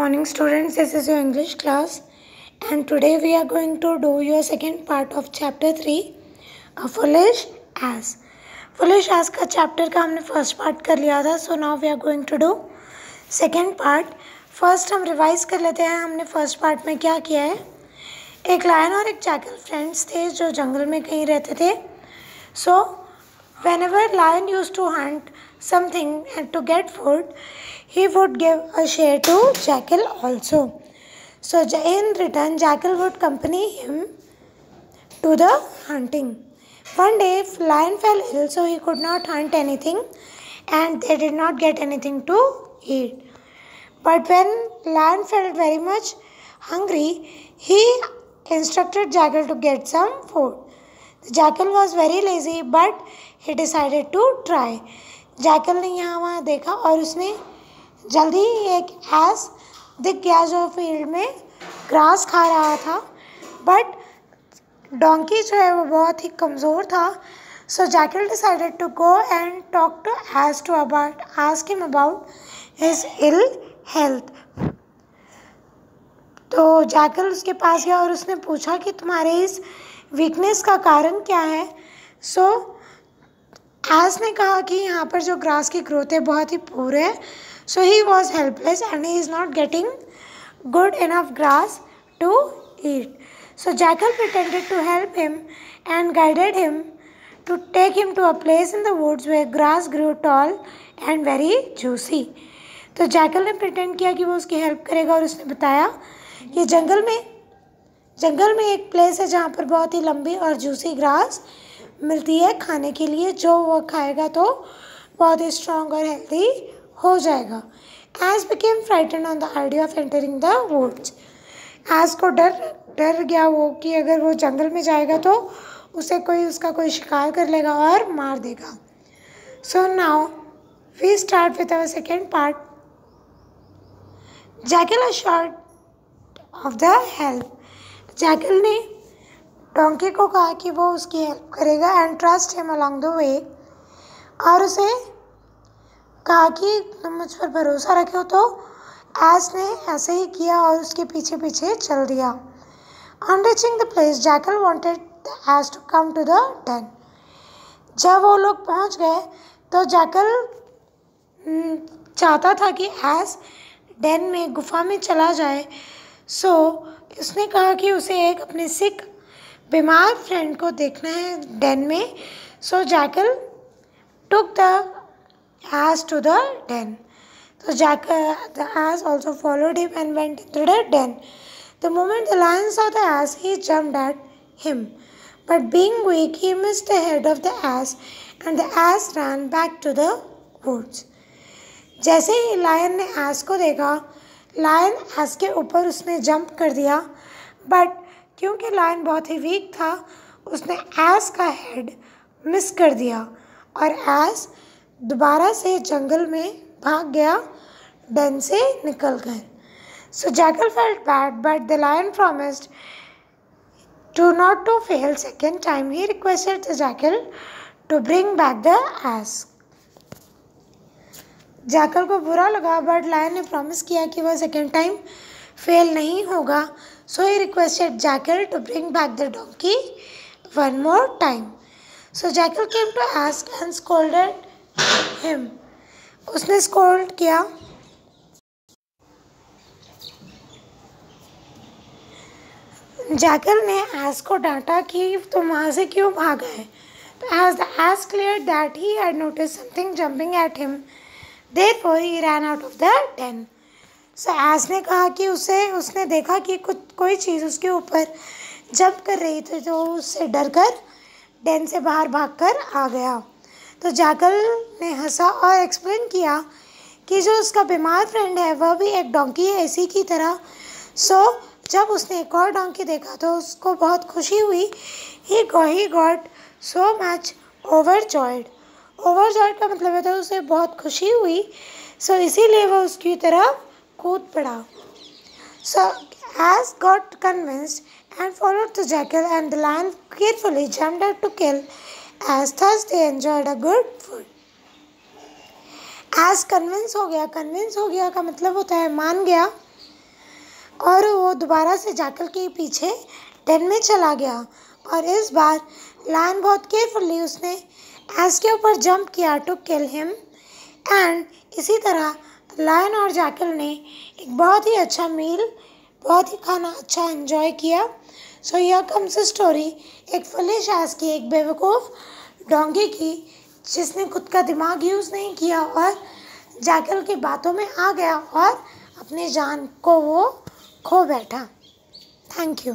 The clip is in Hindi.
Morning students, this is your English class and today we are going to do your second part of chapter 3, A Foolish Ass. Foolish Ass का chapter का हमने first part कर लिया था, so now we are going to do second part. First हम revise कर लेते हैं हमने first part में क्या किया है. एक lion और एक jackal friends थे जो जंगल में कहीं रहते थे. So whenever lion used to hunt something and to get food, he would give a share to jackal also. So in return, jackal would accompany him to the hunting. One day, lion fell ill, so he could not hunt anything, and they did not get anything to eat. But when lion felt very much hungry, he instructed jackal to get some food. The jackal was very lazy, but he decided to try. jackal ने यहाँ वहाँ देखा और उसने जल्दी एक एस दिख गया जो फील्ड में ग्रास खा रहा था. बट डोंकी जो है वो बहुत ही कमज़ोर था. So jackal decided to go and talk to ass to about ask him about his ill health. तो जैकल उसके पास गया और उसने पूछा कि तुम्हारे इस वीकनेस का कारण क्या है. सो एस ने कहा कि यहाँ पर जो ग्रास की ग्रोथ है बहुत ही पूर है. So he was helpless and he is not getting good enough grass to eat. So jackal pretended to help him and guided him to take him to a place in the woods where grass grew tall and very juicy. तो jackal ने pretend किया कि वो उसकी हेल्प करेगा और उसने बताया कि जंगल में एक प्लेस है जहाँ पर बहुत ही लंबी और जूसी ग्रास मिलती है खाने के लिए, जो वो खाएगा तो बहुत ही स्ट्रॉन्ग और हेल्दी हो जाएगा. Ass became frightened on the idea of entering the woods. Ass को डर गया वो कि अगर वो जंगल में जाएगा तो उसे उसका कोई शिकार कर लेगा और मार देगा. So now we start with our second part. Jackal assured of the help. Jackal ने डोंकी को कहा कि वो उसकी हेल्प करेगा and trust him along the way, और उसे कहा कि तुम मुझ पर भरोसा रखो. तो एस ने ऐसे ही किया और उसके पीछे पीछे चल दिया. On reaching the place jackal wanted the ass to come to the den. जब वो लोग पहुंच गए तो जैकल चाहता था कि एस डेन में गुफा में चला जाए. सो उसने कहा कि उसे एक अपने सिक बीमार फ्रेंड को देखना है डेन में. So jackal took the ass to the den. So the ass also followed him and went into the den. The moment the lion saw the ass, he jumped at him. But being weak, he missed the head of the ass and the ass ran back to the woods. जैसे ही लायन ने ass को देखा, लायन ass के ऊपर उसने जंप कर दिया. बट क्योंकि लायन बहुत ही वीक था, उसने ass का हेड मिस कर दिया और ass दोबारा से जंगल में भाग गया डेन से निकल कर. So jackal felt bad but the lion promised to not to fail second time. He requested the jackal to bring back the ass. Jackal को बुरा लगा बट लायन ने प्रॉमिस किया कि वह सेकेंड टाइम फेल नहीं होगा. So he requested jackal to bring back the donkey one more time. So jackal came to ask and scolded him. उसने स्कोल्ड किया. जैकल ने एस को डांटा कि तुम वहाँ से क्यों भागा है. As the ass cleared that he had noticed something jumping at him, therefore he ran out of the den. So ass ने कहा कि उसने देखा कि कोई चीज़ उसके ऊपर जंप कर रही थी, तो उससे डरकर डेन से बाहर भागकर आ गया. तो जैकल ने हंसा और एक्सप्लेन किया कि जो उसका बीमार फ्रेंड है वह भी एक डोंकी है इसी की तरह. सो जब उसने एक और डोंकी देखा तो उसको बहुत खुशी हुई. He got so much overjoyed. Overjoyed का मतलब है तो उसे बहुत खुशी हुई. सो इसीलिए वह उसकी तरफ कूद पड़ा. So ass got convinced and followed the jackal and the lion carefully jumped out to kill. As thus they enjoyed a good food. As convince हो गया का मतलब होता है मान गया. और वो दोबारा से जैकल के पीछे डेन में चला गया। और इस बार लायन बहुत केयरफुली उसने एस के ऊपर जंप किया टू किल हिम। एंड इसी तरह लायन और जैकल ने एक बहुत ही अच्छा मील, बहुत ही खाना अच्छा एंजॉय किया। So here comes a story, एक फुलिश एस की, एक बेवकूफ़ डोंगी की, जिसने खुद का दिमाग यूज़ नहीं किया और जैकल की बातों में आ गया और अपनी जान को वो खो बैठा। Thank you.